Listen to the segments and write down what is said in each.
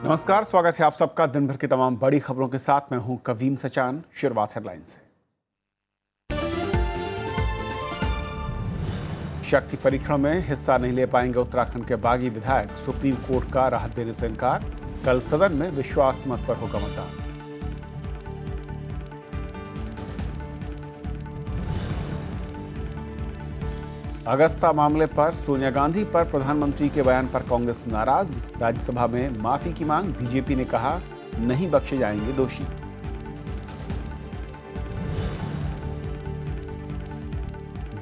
नमस्कार, स्वागत है आप सबका दिन भर की तमाम बड़ी खबरों के साथ। मैं हूं कवीन सचान। शुरुआत हेडलाइन से। शक्ति परीक्षण में हिस्सा नहीं ले पाएंगे उत्तराखंड के बागी विधायक, सुप्रीम कोर्ट का राहत देने से इनकार। कल सदन में विश्वास मत पर होगा मतदान। अगस्ता मामले पर सोनिया गांधी पर प्रधानमंत्री के बयान पर कांग्रेस नाराज। राज्यसभा में माफी की मांग। बीजेपी ने कहा नहीं बख्शे जाएंगे दोषी।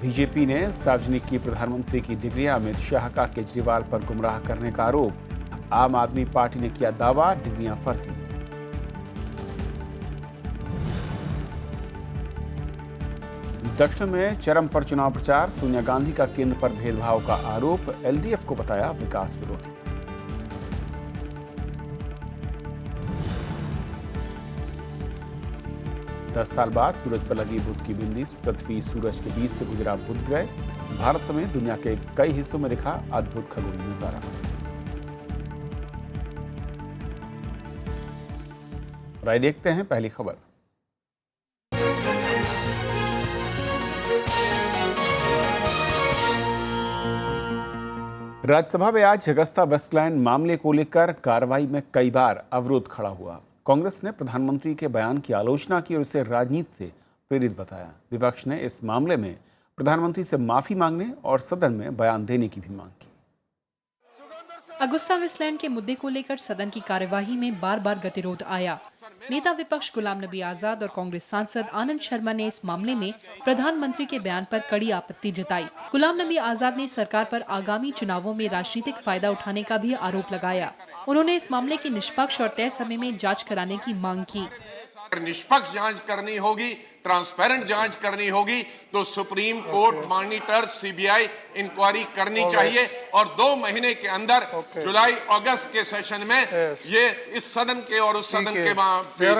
बीजेपी ने सार्वजनिक की प्रधानमंत्री की डिग्रियां। अमित शाह का केजरीवाल पर गुमराह करने का आरोप। आम आदमी पार्टी ने किया दावा डिग्रियां फर्जी। दक्षिण में चरम पर चुनाव प्रचार। सोनिया गांधी का केंद्र पर भेदभाव का आरोप। एलडीएफ को बताया विकास विरोधी। दस साल बाद सूरज पर लगी बुध की बिंदी। पृथ्वी सूरज के बीच से गुजरा बुध ग्रह। भारत समेत दुनिया के कई हिस्सों में दिखा अद्भुत खगोलीय नजारा। और आइए देखते हैं पहली खबर। राज्यसभा में आज अगस्ता वेस्टलैंड मामले को लेकर कार्रवाई में कई बार अवरोध खड़ा हुआ। कांग्रेस ने प्रधानमंत्री के बयान की आलोचना की और इसे राजनीति से प्रेरित बताया। विपक्ष ने इस मामले में प्रधानमंत्री से माफी मांगने और सदन में बयान देने की भी मांग की। अगुस्ता वेस्टलैंड के मुद्दे को लेकर सदन की कार्यवाही में बार बार गतिरोध आया। नेता विपक्ष गुलाम नबी आजाद और कांग्रेस सांसद आनंद शर्मा ने इस मामले में प्रधानमंत्री के बयान पर कड़ी आपत्ति जताई। गुलाम नबी आजाद ने सरकार पर आगामी चुनावों में राजनीतिक फायदा उठाने का भी आरोप लगाया। उन्होंने इस मामले की निष्पक्ष और तय समय में जांच कराने की मांग की। निष्पक्ष जांच करनी होगी, ट्रांसपेरेंट जांच करनी होगी तो supreme court monitor CBI inquiry करनी चाहिए और 2 महीने के अंदर जुलाई अगस्त के सेशन में ये इस सदन के और उस सदन के ये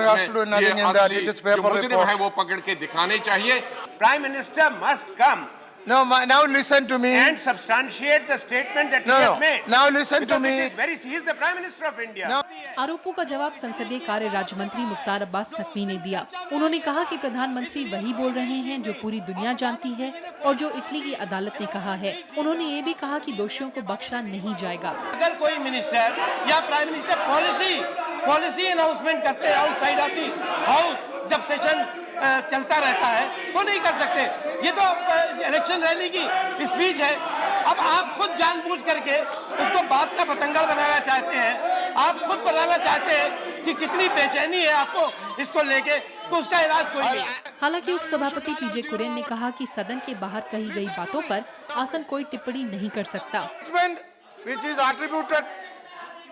असली जो मुजरिम है वो पकड़ के दिखाने चाहिए। Prime minister must come. No, now listen to me. And substantiate the statement that he has made. Now listen to me. He is the Prime Minister of India. आरोपों का जवाब संसदीय कार्य राज्य मंत्री मुख्तार अब्बास नकवी ने दिया। उन्होंने कहा कि प्रधानमंत्री वही बोल रहे हैं जो पूरी दुनिया जानती है और जो इटली की अदालत ने कहा है। उन्होंने ये भी कहा कि दोषियों को बख्शा नहीं जाएगा। अगर कोई मिनिस्टर या प्राइम मिनिस्टर पॉलिसी अनाउंसमेंट करते हैं आउटसाइड ऑफ द हाउस जब सेशन चलता रहता है तो नहीं कर सकते। ये तो इलेक्शन रैली की स्पीच है। अब आप खुद जानबूझ करके उसको बात का पतंगड़ बनाना चाहते हैं। आप खुद बताना चाहते हैं कि कितनी बेचैनी है आपको इसको लेके, तो उसका इलाज कोई नहीं। हालांकि उपसभापति पीजे कुरेन ने कहा कि सदन के बाहर कही गई बातों पर आसन कोई टिप्पणी नहीं कर सकता।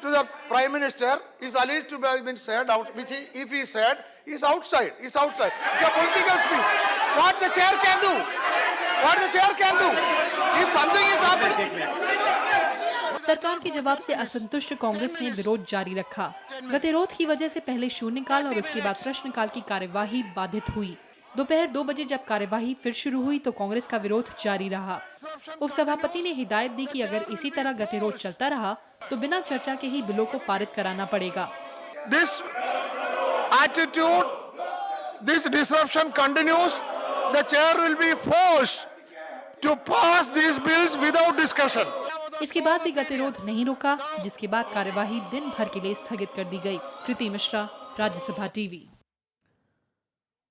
To the Prime Minister is alleged to have been said out, which if he said is outside. It's a political speech. What the chair can do? If something is happening. सरकार के जवाब से असंतुष्ट कांग्रेस ने विरोध जारी रखा। गतिरोध की वजह से पहले शून्यकाल और उसके बाद प्रश्नकाल की कार्यवाही बाधित हुई। दोपहर 2 बजे जब कार्यवाही फिर शुरू हुई तो कांग्रेस का विरोध जारी रहा। उपसभापति ने हिदायत दी कि अगर इसी तरह गतिरोध चलता रहा तो बिना चर्चा के ही बिलों को पारित कराना पड़ेगा। This attitude, this disruption continues. The chair will be forced to pass these bills without discussion. इसके बाद भी गतिरोध नहीं रुका, जिसके बाद कार्यवाही दिन भर के लिए स्थगित कर दी गई। कृति मिश्रा, राज्यसभा टीवी।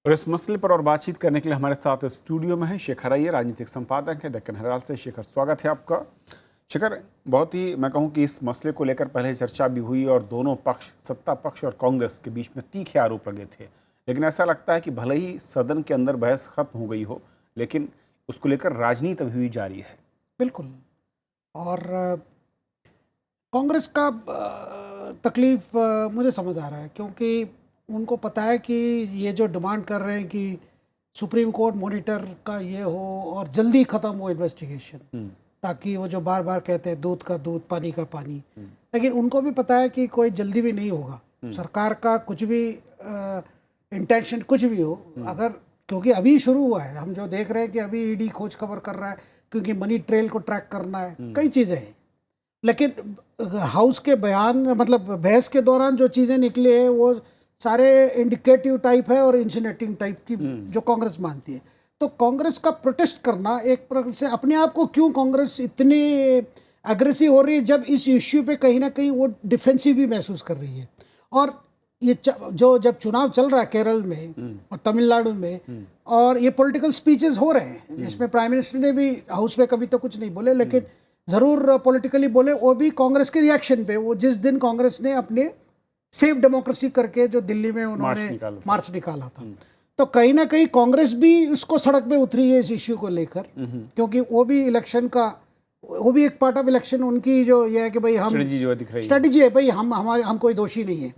और इस मसले पर और बातचीत करने के लिए हमारे साथ स्टूडियो में है शेखर अय्यर, राजनीतिक संपादक है डेक्कन हेराल्ड से। शेखर, स्वागत है आपका। शेखर, बहुत ही मैं कहूँ कि इस मसले को लेकर पहले चर्चा भी हुई और दोनों पक्ष, सत्ता पक्ष और कांग्रेस के बीच में तीखे आरोप लगे थे, लेकिन ऐसा लगता है कि भले ही सदन के अंदर बहस खत्म हो गई हो, लेकिन उसको लेकर राजनीति अभी भी जारी है। बिल्कुल। और कांग्रेस का तकलीफ मुझे समझ आ रहा है, क्योंकि उनको पता है कि ये जो डिमांड कर रहे हैं कि सुप्रीम कोर्ट मॉनिटर का ये हो और जल्दी ख़त्म हो इन्वेस्टिगेशन, ताकि वो जो बार बार कहते हैं दूध का दूध पानी का पानी, लेकिन उनको भी पता है कि कोई जल्दी भी नहीं होगा। सरकार का कुछ भी इंटेंशन कुछ भी हो, अगर, क्योंकि अभी शुरू हुआ है, हम जो देख रहे हैं कि अभी ईडी खोज खबर कर रहा है, क्योंकि मनी ट्रेल को ट्रैक करना है, कई चीज़ें हैं। लेकिन हाउस के बयान मतलब बहस के दौरान जो चीज़ें निकली है वो सारे इंडिकेटिव टाइप है और इंसिनेटिंग टाइप की जो कांग्रेस मानती है। तो कांग्रेस का प्रोटेस्ट करना एक प्रकार से अपने आप को क्यों कांग्रेस इतनी एग्रेसिव हो रही है जब इस इश्यू पे कहीं ना कहीं वो डिफेंसिव भी महसूस कर रही है। और ये जो जब चुनाव चल रहा है केरल में और तमिलनाडु में और ये पॉलिटिकल स्पीचेस हो रहे हैं जिसमें प्राइम मिनिस्टर ने भी हाउस में कभी तो कुछ नहीं बोले लेकिन ज़रूर पॉलिटिकली बोले, वो भी कांग्रेस के रिएक्शन पे। वो जिस दिन कांग्रेस ने अपने सेफ डेमोक्रेसी करके जो दिल्ली में उन्होंने मार्च निकाला था, तो कहीं ना कहीं कांग्रेस भी उसको सड़क पे उतरी है इस इश्यू को लेकर, क्योंकि वो भी इलेक्शन का वो भी एक पार्ट ऑफ इलेक्शन उनकी जो ये है कि भाई हम स्ट्रेटेजी है भाई हम कोई दोषी नहीं है।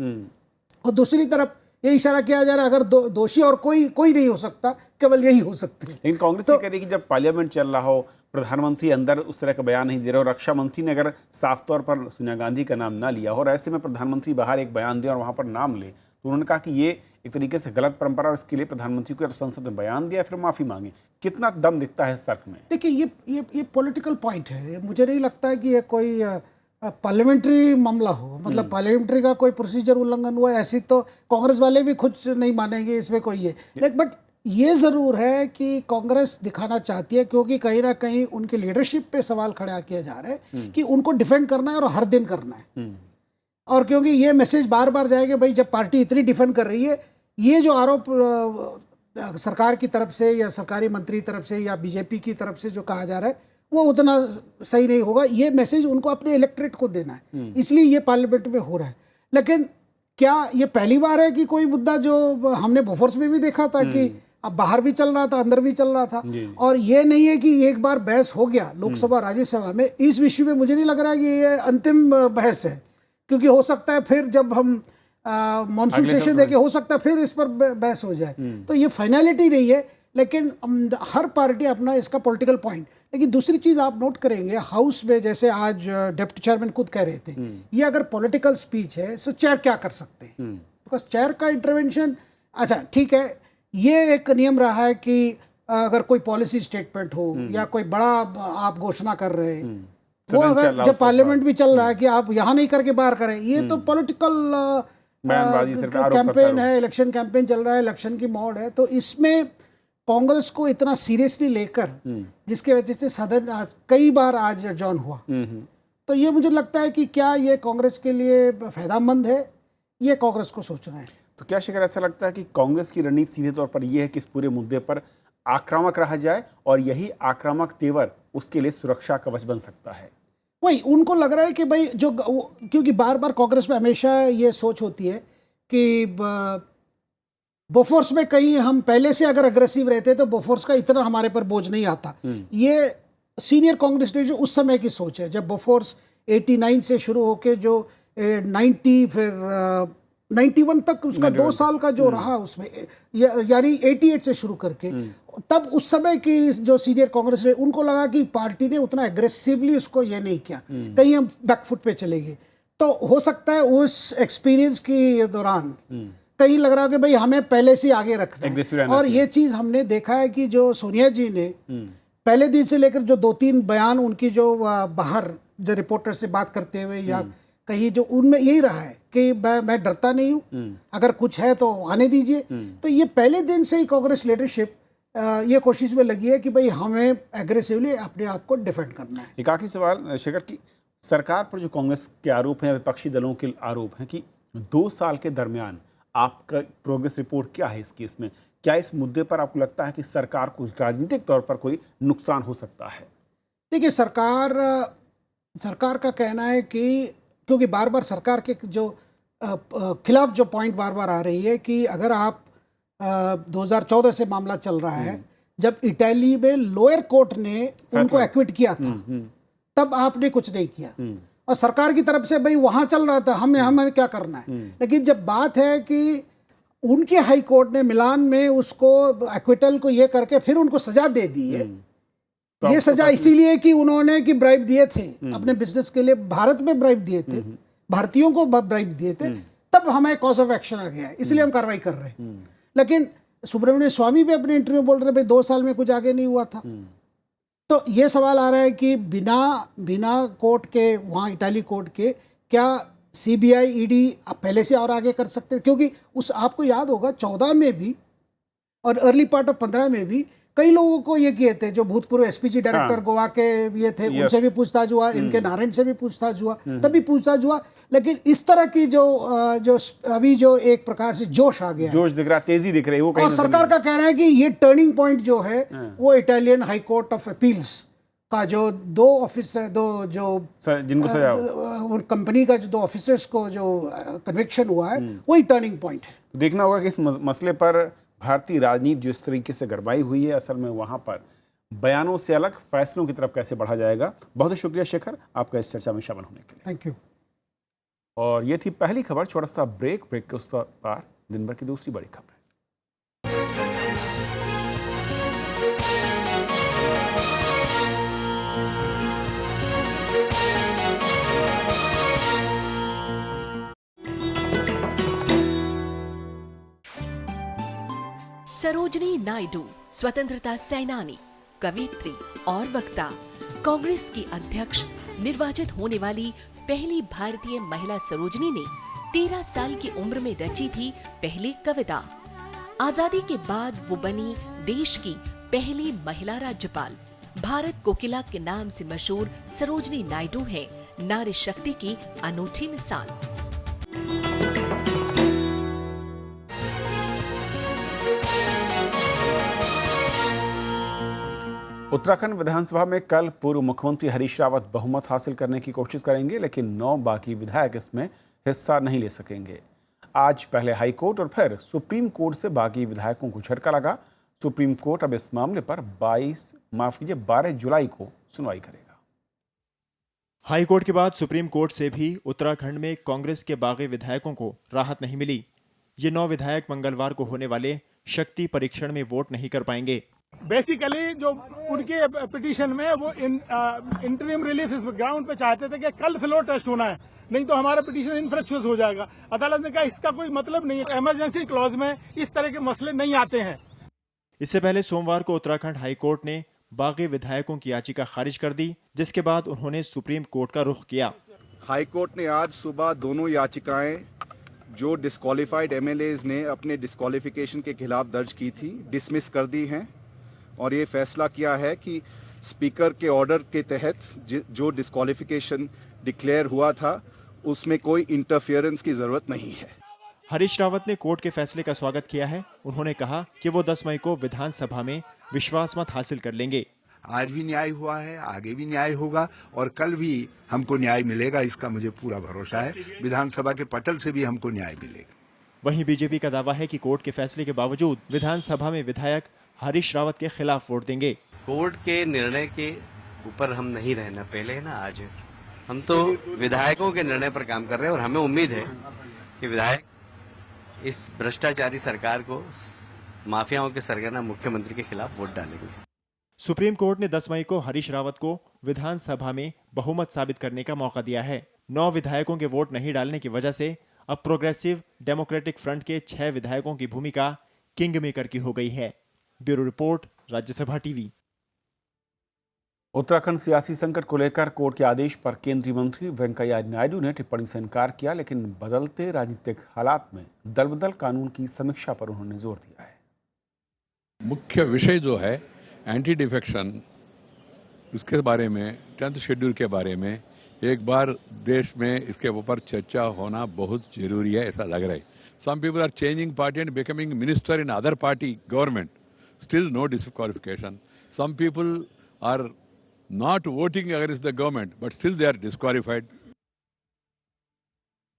और दूसरी तरफ ये इशारा किया जा रहा है अगर दोषी और कोई नहीं हो सकता, केवल यही हो सकते हैं। लेकिन कांग्रेस ये कह रही है कि जब पार्लियामेंट चल रहा हो, प्रधानमंत्री अंदर उस तरह का बयान नहीं दे रहे और रक्षा मंत्री ने अगर साफ तौर पर सोनिया गांधी का नाम ना लिया हो और ऐसे में प्रधानमंत्री बाहर एक बयान दे और वहां पर नाम ले, तो उन्होंने कहा कि ये एक तरीके से गलत परंपरा और इसके लिए प्रधानमंत्री को संसद में बयान दिया फिर माफी मांगी। कितना दम दिखता है इस तर्क में? देखिए ये पॉलिटिकल पॉइंट है। मुझे नहीं लगता है कि ये कोई पार्लियामेंट्री मामला हो, मतलब पार्लियामेंट्री का कोई प्रोसीजर उल्लंघन हुआ ऐसी तो कांग्रेस वाले भी खुद नहीं मानेंगे इसमें कोई ये। लेकिन बट ये ज़रूर है कि कांग्रेस दिखाना चाहती है, क्योंकि कहीं ना कहीं उनकी लीडरशिप पे सवाल खड़ा किया जा रहा है कि उनको डिफेंड करना है और हर दिन करना है। और क्योंकि ये मैसेज बार बार जाएगा भाई जब पार्टी इतनी डिफेंड कर रही है, ये जो आरोप सरकार की तरफ से या सरकारी मंत्री तरफ से या बीजेपी की तरफ से जो कहा जा रहा है वो उतना सही नहीं होगा। ये मैसेज उनको अपने इलेक्ट्रेट को देना है, इसलिए ये पार्लियामेंट में हो रहा है। लेकिन क्या ये पहली बार है कि कोई मुद्दा जो हमने बोफोर्स में भी देखा था कि अब बाहर भी चल रहा था अंदर भी चल रहा था, और ये नहीं है कि एक बार बहस हो गया लोकसभा राज्यसभा में इस विषय में। मुझे नहीं लग रहा है कि ये अंतिम बहस है, क्योंकि हो सकता है फिर जब हम मॉनसून सेशन देखे हो सकता है फिर इस पर बहस हो जाए। तो ये फाइनलिटी नहीं है, लेकिन हर पार्टी अपना इसका पॉलिटिकल पॉइंट। लेकिन दूसरी चीज़ आप नोट करेंगे हाउस में, जैसे आज डिप्टी चेयरमैन खुद कह रहे थे ये अगर पॉलिटिकल स्पीच है तो चेयर क्या कर सकते हैं, बिकॉज चेयर का इंटरवेंशन, अच्छा ठीक है ये एक नियम रहा है कि अगर कोई पॉलिसी स्टेटमेंट हो या कोई बड़ा आप घोषणा कर रहे हैं, वो अगर जब पार्लियामेंट भी चल रहा है कि आप यहाँ नहीं करके बाहर करें, ये तो पॉलिटिकल कैंपेन है, इलेक्शन कैंपेन चल रहा है, इलेक्शन की मोड है। तो इसमें कांग्रेस को इतना सीरियसली लेकर जिसके वजह से सदन आज कई बार आज एडजॉर्न हुआ, तो ये मुझे लगता है कि क्या ये कांग्रेस के लिए फायदेमंद है, ये कांग्रेस को सोचना है। तो क्या शिखर ऐसा लगता है कि कांग्रेस की रणनीति सीधे तौर पर यह है कि इस पूरे मुद्दे पर आक्रामक रहा जाए और यही आक्रामक तेवर उसके लिए सुरक्षा कवच बन सकता है? वही उनको लग रहा है कि भाई जो, क्योंकि बार बार कांग्रेस में हमेशा ये सोच होती है कि बोफोर्स में कहीं हम पहले से अगर अग्रेसिव रहते तो बोफोर्स का इतना हमारे पर बोझ नहीं आता। ये सीनियर कांग्रेस ने जो उस समय की सोच है, जब बोफोर्स 89 से शुरू होके जो 90 फिर 91 तक उसका 2 साल का जो रहा उसमें, यानी 88 से शुरू करके, तब उस समय की जो सीनियर कांग्रेस ने उनको लगा कि पार्टी ने उतना एग्रेसिवली उसको ये नहीं किया, कहीं हम बैकफुट पे चले गए। तो हो सकता है उस एक्सपीरियंस के दौरान कहीं लग रहा है कि भाई हमें पहले से आगे रखना है। और ये चीज़ हमने देखा है कि जो सोनिया जी ने पहले दिन से लेकर जो 2-3 बयान उनकी जो बाहर जो रिपोर्टर से बात करते हुए या कहीं जो उनमें यही रहा है कि मैं डरता नहीं हूँ, अगर कुछ है तो आने दीजिए। तो ये पहले दिन से ही कांग्रेस लीडरशिप ये कोशिश में लगी है कि भाई हमें एग्रेसिवली अपने आप को डिफेंड करना है। एक आखिरी सवाल शेखर, की सरकार पर जो कांग्रेस के आरोप हैं, विपक्षी दलों के आरोप हैं कि 2 साल के दरमियान आपका प्रोग्रेस रिपोर्ट क्या है इस केस में? क्या इस मुद्दे पर आपको लगता है कि सरकार को राजनीतिक तौर पर कोई नुकसान हो सकता है? देखिए सरकार का कहना है कि क्योंकि बार बार सरकार के जो खिलाफ जो पॉइंट बार बार आ रही है कि अगर आप 2014 से मामला चल रहा है, जब इटली में लोअर कोर्ट ने उनको एक्विट किया था, तब आपने कुछ नहीं किया और सरकार की तरफ से भाई वहाँ चल रहा था, हमें क्या करना है। लेकिन जब बात है कि उनके हाई कोर्ट ने मिलान में उसको एक्विटल को ये करके फिर उनको सजा दे दी है, तो ये सजा इसीलिए कि उन्होंने कि ब्राइब दिए थे अपने बिजनेस के लिए, भारत में ब्राइब दिए थे, भारतीयों को ब्राइब दिए थे, तब हमें कॉज ऑफ एक्शन आ गया है, इसलिए हम कार्रवाई कर रहे हैं। लेकिन सुब्रमण्यम स्वामी भी अपने इंटरव्यू बोल रहे भाई 2 साल में कुछ आगे नहीं हुआ था। तो ये सवाल आ रहा है कि बिना बिना कोर्ट के, वहाँ इटाली कोर्ट के, क्या सीबीआई ईडी पहले से और आगे कर सकते हैं? क्योंकि उस आपको याद होगा 14 में भी और अर्ली पार्ट ऑफ 15 में भी कई लोगों को ये किए थे, जो भूतपूर्व एसपीजी डायरेक्टर हाँ। गोवा के ये थे, उनसे भी पूछताछ हुआ, इनके नारायण से भी पूछताछ हुआ, तभी पूछताछ हुआ। लेकिन इस तरह की जो अभी जो एक प्रकार से जोश आ गया है, जोश दिख रहा, तेजी दिख रही है, वो कहीं और नजर सरकार नहीं का कहना है कि ये टर्निंग पॉइंट जो है वो Italian high court of appeals का जो दो ऑफिसर, जिनको सजा हो। उन कंपनी का जो 2 ऑफिसर्स को जो कन्विक्शन हुआ है, वही टर्निंग पॉइंट है। देखना होगा कि इस मसले पर भारतीय राजनीति जिस तरीके से गरमाई हुई है, असल में वहाँ पर बयानों से अलग फैसलों की तरफ कैसे बढ़ा जाएगा। बहुत बहुत शुक्रिया शेखर, आपका इस चर्चा में शामिल होने के लिए। Thank you. और ये थी पहली खबर। छोटा सा ब्रेक के उस पार दिन भर की दूसरी बड़ी खबर। सरोजनी नायडू स्वतंत्रता सेनानी, कवयित्री और वक्ता, कांग्रेस की अध्यक्ष निर्वाचित होने वाली पहली भारतीय महिला सरोजनी ने 13 साल की उम्र में रची थी पहली कविता। आजादी के बाद वो बनी देश की पहली महिला राज्यपाल। भारत कोकिला के नाम से मशहूर सरोजनी नायडू है नारी शक्ति की अनूठी मिसाल। उत्तराखंड विधानसभा में कल पूर्व मुख्यमंत्री हरीश रावत बहुमत हासिल करने की कोशिश करेंगे, लेकिन 9 बाकी विधायक इसमें हिस्सा नहीं ले सकेंगे। आज पहले हाई कोर्ट और फिर सुप्रीम कोर्ट से बागी विधायकों को झटका लगा। सुप्रीम कोर्ट अब इस मामले पर 12 जुलाई को सुनवाई करेगा। हाई कोर्ट के बाद सुप्रीम कोर्ट से भी उत्तराखंड में कांग्रेस के बागी विधायकों को राहत नहीं मिली। ये 9 विधायक मंगलवार को होने वाले शक्ति परीक्षण में वोट नहीं कर पाएंगे। बेसिकली जो उनके पिटीशन में वो इंटरिम रिलीफ इस ग्राउंड पे चाहते थे कि कल फ्लोर टेस्ट होना है, नहीं तो हमारा पिटीशन इनफ्रक्चुअस हो जाएगा। अदालत ने कहा इसका कोई मतलब नहीं है, इमरजेंसी क्लॉज में इस तरह के मसले नहीं आते हैं। इससे पहले सोमवार को उत्तराखंड हाई कोर्ट ने बागी विधायकों की याचिका खारिज कर दी, जिसके बाद उन्होंने सुप्रीम कोर्ट का रुख किया। हाई कोर्ट ने आज सुबह दोनों याचिकाएं जो डिस्क्वालिफाइड एमएलएज ने अपने डिस्क्वालिफिकेशन के खिलाफ दर्ज की थी, डिसमिस कर दी हैं और ये फैसला किया है कि स्पीकर के ऑर्डर के तहत जो डिस्क्वालिफिकेशन डिक्लेयर हुआ था उसमें कोई इंटरफेरेंस की जरूरत नहीं है। हरीश रावत ने कोर्ट के फैसले का स्वागत किया है। उन्होंने कहा कि वो 10 मई को विधानसभा में विश्वास मत हासिल कर लेंगे। आज भी न्याय हुआ है, आगे भी न्याय होगा और कल भी हमको न्याय मिलेगा, इसका मुझे पूरा भरोसा है। विधानसभा के पटल से भी हमको न्याय मिलेगा। वहीं बीजेपी का दावा है कि कोर्ट के फैसले के बावजूद विधानसभा में विधायक हरीश रावत के खिलाफ वोट देंगे। कोर्ट के निर्णय के ऊपर हम नहीं रहना, पहले है ना, आज हम तो विधायकों के निर्णय पर काम कर रहे हैं और हमें उम्मीद है कि विधायक इस भ्रष्टाचारी सरकार को, माफियाओं के सरगना मुख्यमंत्री के खिलाफ वोट डालेंगे। सुप्रीम कोर्ट ने 10 मई को हरीश रावत को विधानसभा में बहुमत साबित करने का मौका दिया है। 9 विधायकों के वोट नहीं डालने की वजह से अब प्रोग्रेसिव डेमोक्रेटिक फ्रंट के 6 विधायकों की भूमिका किंग मेकर की हो गई है। Bureau report, Rajya Sabha TV. Uttarakhand सियासी संकट को लेकर कोर्ट के आदेश पर केंद्रीय मंत्री वेंकैया नायडू ने टिप्पणी से इनकार किया, लेकिन बदलते राजनीतिक हालात में दलबदल कानून की समीक्षा पर उन्होंने जोर दिया है। मुख्य विषय जो है एंटी डिफेक्शन, इसके बारे में 10th शेड्यूल के बारे में एक बार देश में इसके ऊपर चर्चा होना बहुत जरूरी है, ऐसा लग रहा है। Some people are changing party and becoming minister in other party government, still no disqualification. Some people are not voting against the government, but still they are disqualified.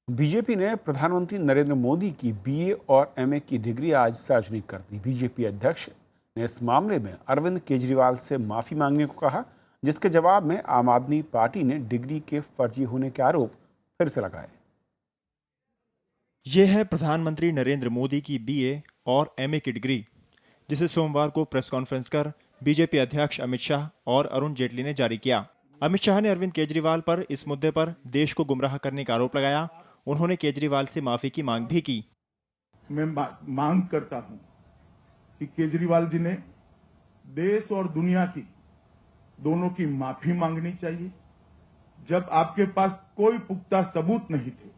BJP ने प्रधानमंत्री नरेंद्र मोदी की बीए और एमए की degree आज सार्वजनिक कर दी। BJP अध्यक्ष ने इस मामले में अरविंद केजरीवाल से माफी मांगने को कहा, जिसके जवाब में आम आदमी पार्टी ने डिग्री के फर्जी होने के आरोप फिर से लगाए। यह है प्रधानमंत्री नरेंद्र मोदी की बीए और एमए की डिग्री, जिसे सोमवार को प्रेस कॉन्फ्रेंस कर बीजेपी अध्यक्ष अमित शाह और अरुण जेटली ने जारी किया। अमित शाह ने अरविंद केजरीवाल पर इस मुद्दे पर देश को गुमराह करने का आरोप लगाया। उन्होंने केजरीवाल से माफी की मांग भी की। मैं मांग करता हूं कि केजरीवाल जी ने देश और दुनिया की दोनों की माफी मांगनी चाहिए। जब आपके पास कोई पुख्ता सबूत नहीं थे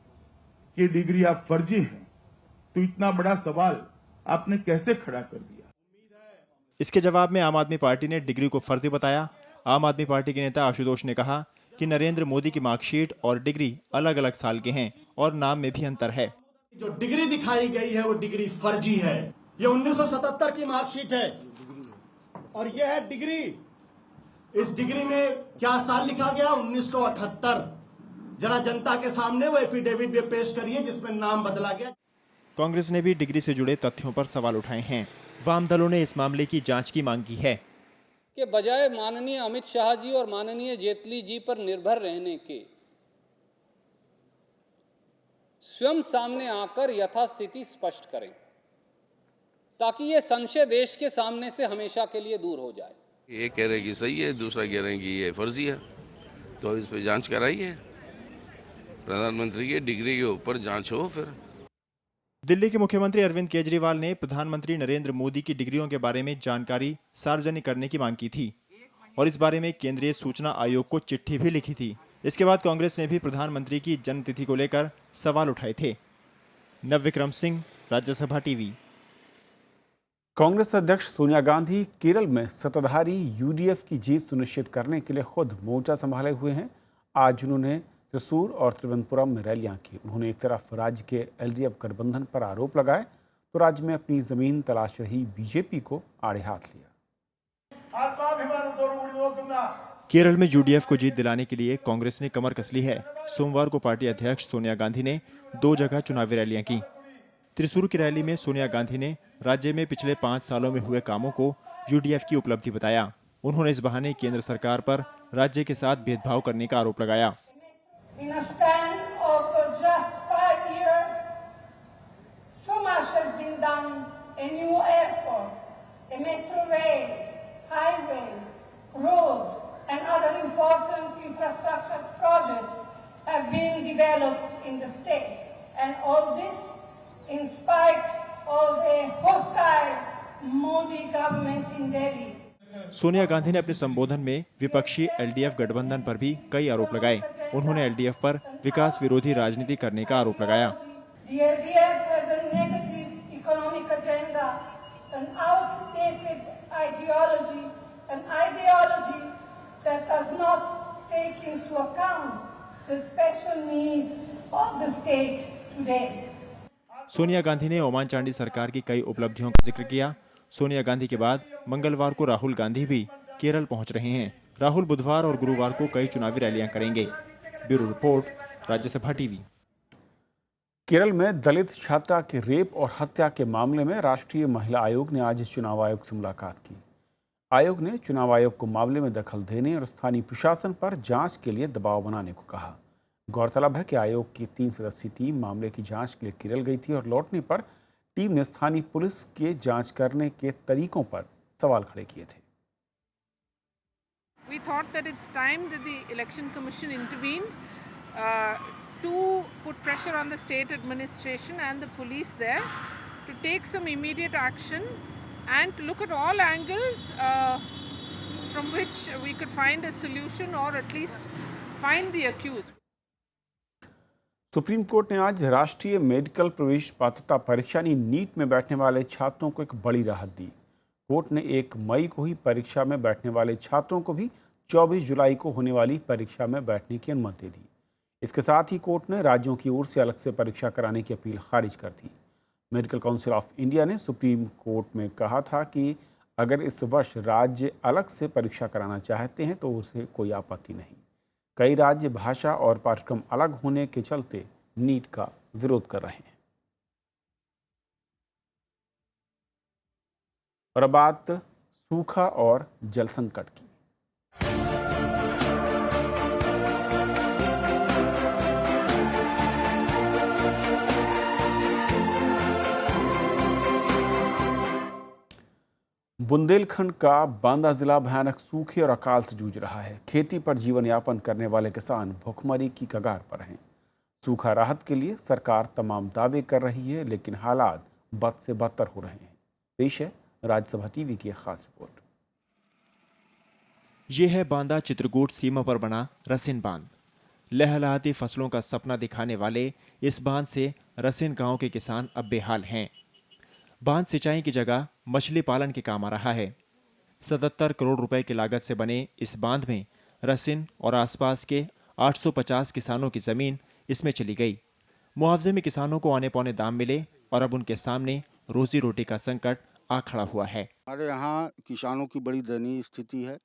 कि डिग्री आप फर्जी हैं, तो इतना बड़ा सवाल आपने कैसे खड़ा कर दिया? इसके जवाब में आम आदमी पार्टी ने डिग्री को फर्जी बताया। आम आदमी पार्टी के नेता आशुतोष ने कहा कि नरेंद्र मोदी की मार्कशीट और डिग्री अलग अलग साल के हैं और नाम में भी अंतर है। जो डिग्री दिखाई गई है वो डिग्री फर्जी है। ये 1977 की मार्कशीट है और यह है डिग्री। इस डिग्री में क्या साल लिखा गया? 1978। जरा जनता के सामने वो एफिडेविट भी पेश करिए जिसमें नाम बदला गया। कांग्रेस ने भी डिग्री से जुड़े तथ्यों पर सवाल उठाए हैं। वाम दलों ने इस मामले की जांच की मांग की है कि बजाय माननीय अमित शाह जी और माननीय जेटली जी पर निर्भर रहने के, स्वयं सामने आकर यथास्थिति स्पष्ट करें ताकि ये संशय देश के सामने से हमेशा के लिए दूर हो जाए। ये कह रहे कि सही है, दूसरा कह रहे कि ये फर्जी है, तो इस पे जांच कराइए। प्रधानमंत्री की डिग्री के ऊपर जांच हो। फिर दिल्ली के मुख्यमंत्री अरविंद केजरीवाल ने प्रधानमंत्री नरेंद्र मोदी की डिग्रियों के बारे में जानकारी सार्वजनिक करने की मांग की थी और इस बारे में केंद्रीय सूचना आयोग को चिट्ठी भी लिखी थी। इसके बाद कांग्रेस ने भी प्रधानमंत्री की जन्मतिथि को लेकर सवाल उठाए थे। नवविक्रम सिंह, राज्यसभा टीवी। कांग्रेस अध्यक्ष सोनिया गांधी केरल में सत्ताधारी यूडीएफ की जीत सुनिश्चित करने के लिए खुद मोर्चा संभाले हुए हैं। आज उन्होंने त्रिशूर और त्रिवेंद्रपुरम में रैलियां की। उन्होंने एक तरफ राज्य के एलडीएफ गठबंधन पर आरोप लगाए तो राज्य में अपनी जमीन तलाश रही बीजेपी को आड़े हाथ लिया। केरल में यूडीएफ को जीत दिलाने के लिए कांग्रेस ने कमर कस ली है। सोमवार को पार्टी अध्यक्ष सोनिया गांधी ने 2 जगह चुनावी रैलियां की। त्रिशूर की रैली में सोनिया गांधी ने राज्य में पिछले 5 सालों में हुए कामों को यूडीएफ की उपलब्धि बताया। उन्होंने इस बहाने केंद्र सरकार पर राज्य के साथ भेदभाव करने का आरोप लगाया। In a span of just 5 years, so much has been done. A new airport, a metro rail, highways, roads, and other important infrastructure projects have been developed in the state. And all this in spite of a hostile Modi government in Delhi. Sonia Gandhi ने अपने संबोधन में विपक्षी LDF गठबंधन पर भी कई आरोप लगाए। उन्होंने एलडीएफ पर विकास विरोधी राजनीति करने का आरोप लगाया। The LDF has a negative economic agenda, an outdated ideology, an ideology that does not take into account the special needs of the state today. Sonia Gandhi ने ओमान चांडी सरकार की कई उपलब्धियों का जिक्र किया। सोनिया गांधी के बाद मंगलवार को राहुल गांधी भी केरल पहुंच रहे हैं। राहुल बुधवार और गुरुवार को कई चुनावी रैलियां करेंगे। Bureau report, Rajya Sabha TV. Kerala में दलित छात्रा के रेप और हत्या के मामले में राष्ट्रीय महिला आयोग ने आज चुनाव आयोग से मुलाकात की। आयोग ने चुनाव आयोग को मामले में दखल देने और स्थानीय प्रशासन पर जांच के लिए दबाव बनाने को कहा। गौरतलब है कि आयोग की 3 सदस्यीय टीम मामले की जांच के लिए केरल गई थी और लौटने पर टीम ने स्थानीय पुलिस के जांच करने के तरीकों पर सवाल खड़े किए थे। We thought that it's time that the Election Commission intervene to put pressure on the state administration and the police there to take some immediate action and to look at all angles from which we could find a solution or at least find the accused. Supreme court ने आज राष्ट्रीय medical प्रवेश पात्रता परीक्षा यानी NEET में बैठने वाले छात्रों को एक बड़ी राहत दी। कोर्ट ने 1 मई को ही परीक्षा में बैठने वाले छात्रों को भी 24 जुलाई को होने वाली परीक्षा में बैठने की अनुमति दे दी। इसके साथ ही कोर्ट ने राज्यों की ओर से अलग से परीक्षा कराने की अपील खारिज कर दी। मेडिकल काउंसिल ऑफ इंडिया ने सुप्रीम कोर्ट में कहा था कि अगर इस वर्ष राज्य अलग से परीक्षा कराना चाहते हैं तो उसे कोई आपत्ति नहीं। कई राज्य भाषा और पाठ्यक्रम अलग होने के चलते नीट का विरोध कर रहे हैं। और अब बात सूखा और जल संकट की। बुंदेलखंड का बांदा जिला भयानक सूखे और अकाल से जूझ रहा है। खेती पर जीवन यापन करने वाले किसान भुखमरी की कगार पर हैं। सूखा राहत के लिए सरकार तमाम दावे कर रही है, लेकिन हालात बद से बदतर हो रहे हैं। पेश है राज्यसभा टीवी की एक खास रिपोर्ट। ये है बांदा चित्रकूट सीमा पर बना रसिन बांध। लहलहाती फसलों का सपना दिखाने वाले इस बांध से रसिन गांव के किसान अब बेहाल हैं। बांध सिंचाई की जगह मछली पालन के काम आ रहा है। 77 करोड़ रुपए की लागत से बने इस बांध में रसिन और आसपास के 850 किसानों की जमीन इसमें चली गई। मुआवजे में किसानों को आने पौने दाम मिले और अब उनके सामने रोजी रोटी का संकट आ खड़ा हुआ है। हमारे यहाँ किसानों की बड़ी दयनीय स्थिति है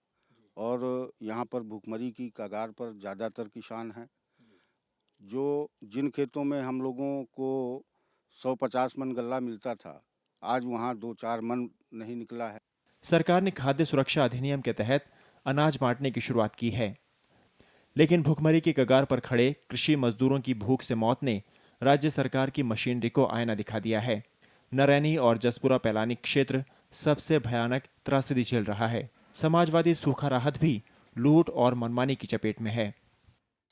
और यहाँ पर भूखमरी की कगार पर ज़्यादातर किसान हैं। जिन खेतों में हम लोगों को 150 मन गल्ला मिलता था, आज वहाँ 2-4 मन नहीं निकला है। सरकार ने खाद्य सुरक्षा अधिनियम के तहत अनाज बांटने की शुरुआत की है, लेकिन भूखमरी की कगार पर खड़े कृषि मजदूरों की भूख से मौत ने राज्य सरकार की मशीनरी को आईना दिखा दिया है। नरैनी और जसपुरा पैलानी क्षेत्र सबसे भयानक त्रासदी झेल रहा है। समाजवादी सूखा राहत भी लूट और मनमानी की चपेट में है।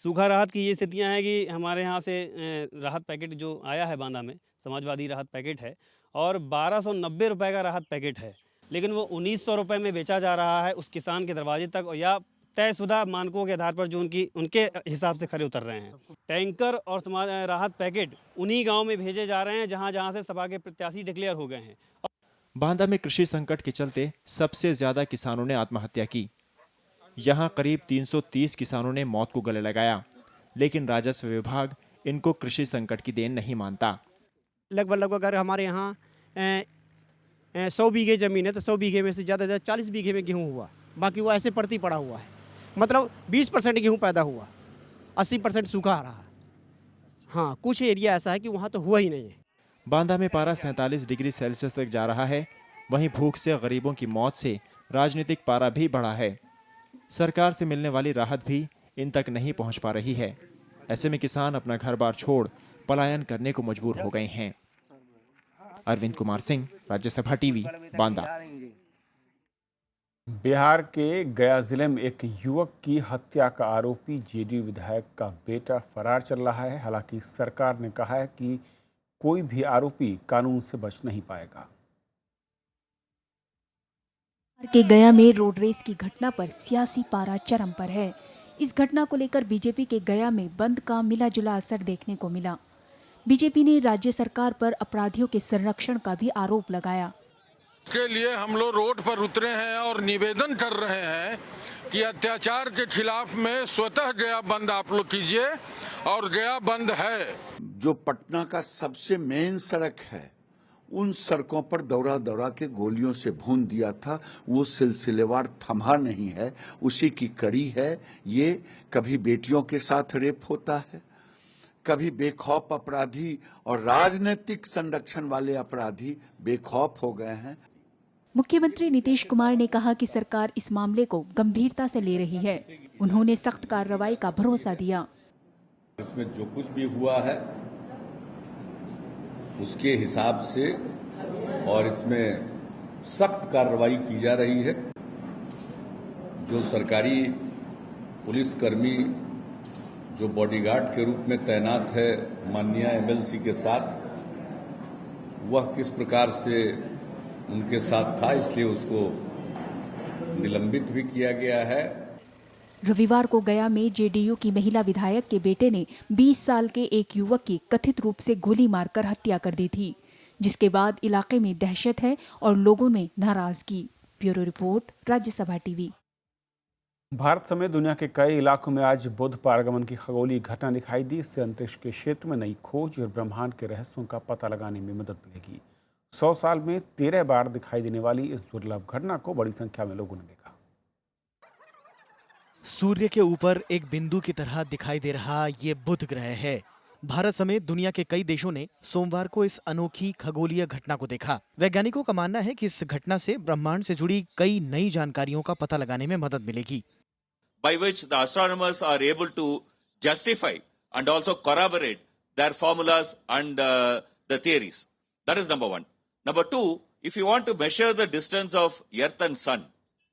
सूखा राहत की ये स्थितियां हैं कि हमारे यहाँ से राहत पैकेट जो आया है बांदा में, समाजवादी राहत पैकेट है और 1290 रुपए का राहत पैकेट है, लेकिन वो 1900 रुपए में बेचा जा रहा है उस किसान के दरवाजे तक, या तयशुदा मानकों के आधार पर जो उनके हिसाब से खरे उतर रहे हैं। टैंकर और राहत पैकेट उन्हीं गाँव में भेजे जा रहे हैं जहाँ से सपा के प्रत्याशी डिक्लेयर हो गए हैं। बांदा में कृषि संकट के चलते सबसे ज्यादा किसानों ने आत्महत्या की। यहां करीब 330 किसानों ने मौत को गले लगाया, लेकिन राजस्व विभाग इनको कृषि संकट की देन नहीं मानता। लगभग अगर हमारे यहाँ 100 बीघे जमीन है तो 100 बीघे में से ज़्यादा 40 बीघे में गेहूँ हुआ, बाकी वो ऐसे पड़ती पड़ा हुआ है। मतलब 20% गेहूँ पैदा हुआ, 80% सूखा रहा। हाँ, कुछ एरिया ऐसा है कि वहाँ तो हुआ ही नहीं है। बांदा में पारा 47 डिग्री सेल्सियस तक जा रहा है। वहीं भूख से गरीबों की मौत से राजनीतिक पारा भी बढ़ा है। सरकार से मिलने वाली राहत भी इन तक नहीं पहुंच पा रही है। ऐसे में किसान अपना घर बार छोड़ पलायन करने को मजबूर हो गए हैं। अरविंद कुमार सिंह, राज्यसभा टीवी, बांदा। बिहार के गया जिले में एक युवक की हत्या का आरोपी जेडीयू विधायक का बेटा फरार चल रहा है। हालांकि सरकार ने कहा है कि कोई भी आरोपी कानून से बच नहीं पाएगा। के गया में रोड रेस की घटना पर सियासी पारा चरम पर है। इस घटना को लेकर बीजेपी के गया में बंद का मिला जुला असर देखने को मिला। बीजेपी ने राज्य सरकार पर अपराधियों के संरक्षण का भी आरोप लगाया। इसके लिए हम लोग रोड पर उतरे हैं और निवेदन कर रहे हैं कि अत्याचार के खिलाफ में स्वतः गया बंद आप लोग कीजिए, और गया बंद है। जो पटना का सबसे मेन सड़क है, उन सड़कों पर दौड़ा दौड़ा के गोलियों से भून दिया था। वो सिलसिलेवार थमा नहीं है, उसी की कड़ी है। ये कभी बेटियों के साथ रेप होता है, कभी बेखौफ अपराधी और राजनीतिक संरक्षण वाले अपराधी बेखौफ हो गए हैं। मुख्यमंत्री नीतीश कुमार ने कहा कि सरकार इस मामले को गंभीरता से ले रही है। उन्होंने सख्त कार्रवाई का भरोसा दिया। इसमें जो कुछ भी हुआ है उसके हिसाब से और इसमें सख्त कार्रवाई की जा रही है। जो सरकारी पुलिसकर्मी जो बॉडीगार्ड के रूप में तैनात है माननीय एमएलसी के साथ, वह किस प्रकार से उनके साथ था, इसलिए उसको निलंबित भी किया गया है। रविवार को गया में जेडीयू की महिला विधायक के बेटे ने 20 साल के एक युवक की कथित रूप से गोली मारकर हत्या कर दी थी, जिसके बाद इलाके में दहशत है और लोगों में नाराजगी। Bureau report, Rajya Sabha TV. Bharat समेत दुनिया के कई इलाकों में आज बुध पारगमन की खगोलीय घटना दिखाई दी। इससे अंतरिक्ष के क्षेत्र में नई खोज और ब्रह्मांड के रहस्यों का पता लगाने में मदद मिलेगी। 100 साल में 13 बार दिखाई देने वाली इस दुर्लभ घटना को बड़ी संख्या में लोगों ने देखा। सूर्य के ऊपर एक बिंदु की तरह दिखाई दे रहा ये बुध ग्रह है। भारत समेत दुनिया के कई देशों ने सोमवार को इस अनोखी खगोलीय घटना को देखा। वैज्ञानिकों का मानना है कि इस घटना से ब्रह्मांड से जुड़ी कई नई जानकारियों का पता लगाने में मदद मिलेगी। By which the astronomers are able to justify and also corroborate their formulas and the theories. That is number one. Number two, if you want to measure the distance of Earth and Sun,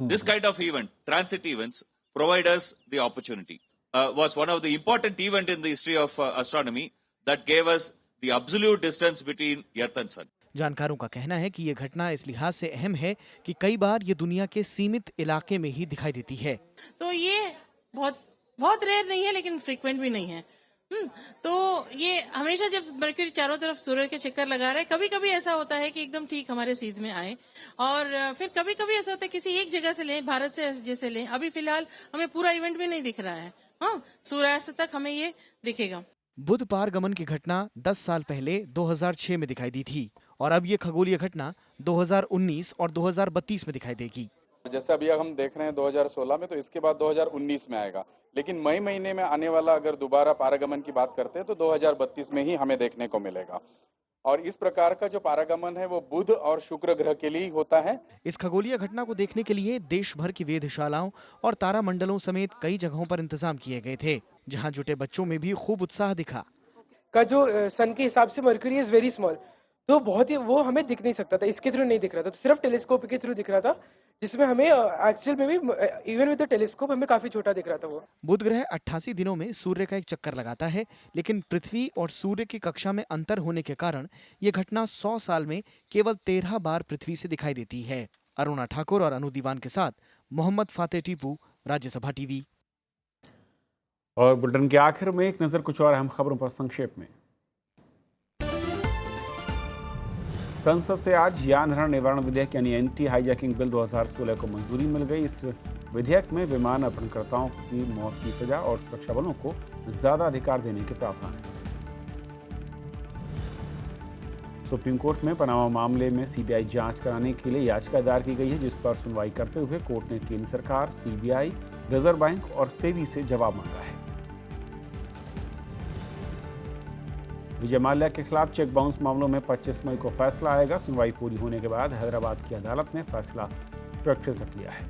this kind of event, transit events, provide us the opportunity. Was one of the important event in the history of astronomy that gave us the absolute distance between Earth and Sun. जानकारों का कहना है कि ये घटना इस लिहाज से अहम है कि कई बार ये दुनिया के सीमित इलाके में ही दिखाई देती है। तो ये बहुत रेयर नहीं है, लेकिन फ्रीक्वेंट भी नहीं है। तो ये हमेशा जब मरकरी चारों तरफ सूर्य के चक्कर लगा रहे, कभी कभी ऐसा होता है कि एकदम ठीक हमारे सीध में आए, और फिर कभी कभी ऐसा होता है किसी एक जगह से लें, भारत से जैसे लें। अभी फिलहाल हमें पूरा इवेंट भी नहीं दिख रहा है, सूर्यास्त तक हमें ये दिखेगा। बुध पारगमन की घटना 10 साल पहले 2006 में दिखाई दी थी और अब ये खगोलीय घटना 2019 और 2032 में दिखाई देगी। जैसे अभी हम देख रहे हैं 2016 में, तो इसके बाद 2019 में आएगा, लेकिन मई महीने में आने वाला अगर दोबारा पारागमन की बात करते हैं तो 2032 में ही हमें देखने को मिलेगा। और इस प्रकार का जो पारागमन है वो बुध और शुक्र ग्रह के लिए होता है। इस खगोलीय घटना को देखने के लिए देश भर की वेधशालाओं और तारामंडलों समेत कई जगहों पर इंतजाम किए गए थे, जहां जुटे बच्चों में भी खूब उत्साह दिखा। का जो सन के हिसाब से मरकरी इज वेरी स्मॉल, तो बहुत ही वो हमें दिख नहीं सकता था, इसके थ्रू नहीं दिख रहा था, तो सिर्फ टेलीस्कोप के थ्रू दिख रहा था, जिसमें हमें एक्चुअल में भी इवन विद द टेलीस्कोप हमें काफी छोटा दिख रहा था। वो बुध ग्रह 88 दिनों में सूर्य का एक चक्कर लगाता है, लेकिन पृथ्वी और सूर्य की कक्षा में अंतर होने के कारण ये घटना 100 साल में केवल 13 बार पृथ्वी से दिखाई देती है। अरुणा ठाकुर और अनु दीवान के साथ मोहम्मद फातेह टीपू, राज्यसभा टीवी। और बुलेटिन के आखिर में एक नजर कुछ और अहम खबरों पर संक्षेप में। संसद से आज यान हरण निवारण विधेयक यानी एंटी हाईजैकिंग बिल 2016 को मंजूरी मिल गई। इस विधेयक में विमान अपहरणकर्ताओं की मौत की सजा और सुरक्षा बलों को ज्यादा अधिकार देने के प्रावधान है। सुप्रीम कोर्ट में पनामा मामले में सीबीआई जांच कराने के लिए याचिका दायर की गई है, जिस पर सुनवाई करते हुए कोर्ट ने केंद्र सरकार, सीबीआई, रिजर्व बैंक और सेबी से जवाब मांगा है। विजय माल्या के खिलाफ चेक बाउंस मामलों में 25 मई को फैसला आएगा। सुनवाई पूरी होने के बाद हैदराबाद की अदालत ने फैसला सुरक्षित रख लिया है।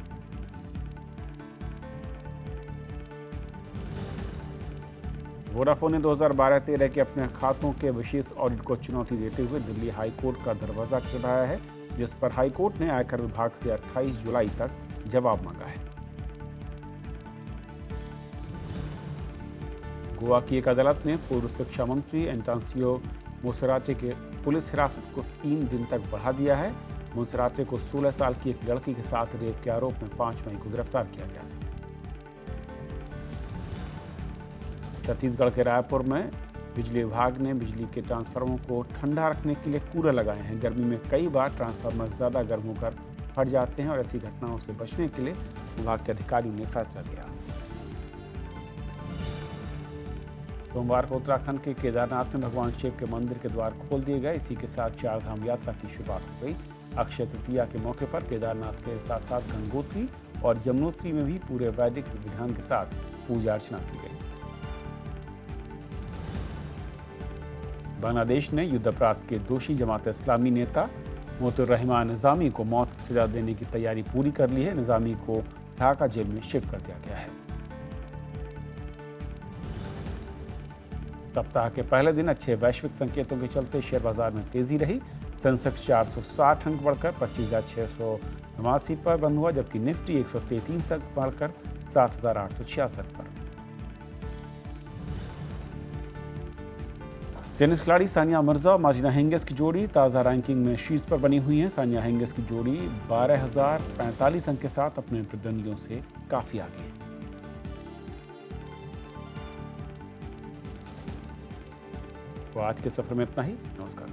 वोडाफोन ने 2012-13 के अपने खातों के विशेष ऑडिट को चुनौती देते हुए दिल्ली हाई कोर्ट का दरवाजा खटखटाया है, जिस पर हाई कोर्ट ने आयकर विभाग से 28 जुलाई तक जवाब मांगा है। गोवा की एक अदालत ने पूर्व शिक्षा मंत्री एंटासियो मोसेराटे के पुलिस हिरासत को 3 दिन तक बढ़ा दिया है। मोसेराटे को 16 साल की एक लड़की के साथ रेप के आरोप में 5 मई को गिरफ्तार किया गया था। छत्तीसगढ़ के रायपुर में बिजली विभाग ने बिजली के ट्रांसफार्मरों को ठंडा रखने के लिए कूलर लगाए हैं। गर्मी में कई बार ट्रांसफार्मर ज़्यादा गर्म होकर फट जाते हैं और ऐसी घटनाओं से बचने के लिए विभाग के अधिकारियों ने फैसला लिया। सोमवार को उत्तराखंड के केदारनाथ में भगवान शिव के मंदिर के द्वार खोल दिए गए। इसी के साथ 4 धाम यात्रा की शुरुआत हो गई। अक्षय तृतीया के मौके पर केदारनाथ के साथ साथ गंगोत्री और यमुनोत्री में भी पूरे वैदिक विधान के साथ पूजा अर्चना की गई। बांग्लादेश ने युद्धापराध के दोषी जमात-ए-इस्लामी नेता मोतुर्रहमान निजामी को मौत की सजा देने की तैयारी पूरी कर ली है। निजामी को ढाका जेल में शिफ्ट कर दिया गया है। सप्ताह के पहले दिन अच्छे वैश्विक संकेतों के चलते शेयर बाजार में तेजी रही। सेंसेक्स 460 अंक बढ़कर 25,689 पर बंद हुआ, जबकि निफ्टी 133 अंक बढ़कर 7,866 पर। टेनिस खिलाड़ी सानिया मिर्जा और मार्टिना हिंगिस की जोड़ी ताज़ा रैंकिंग में शीर्ष पर बनी हुई है। सानिया हिंगिस की जोड़ी 12,045 अंक के साथ अपने प्रतिद्वंदियों से काफी आगे है। तो आज के सफर में इतना ही। नमस्कार।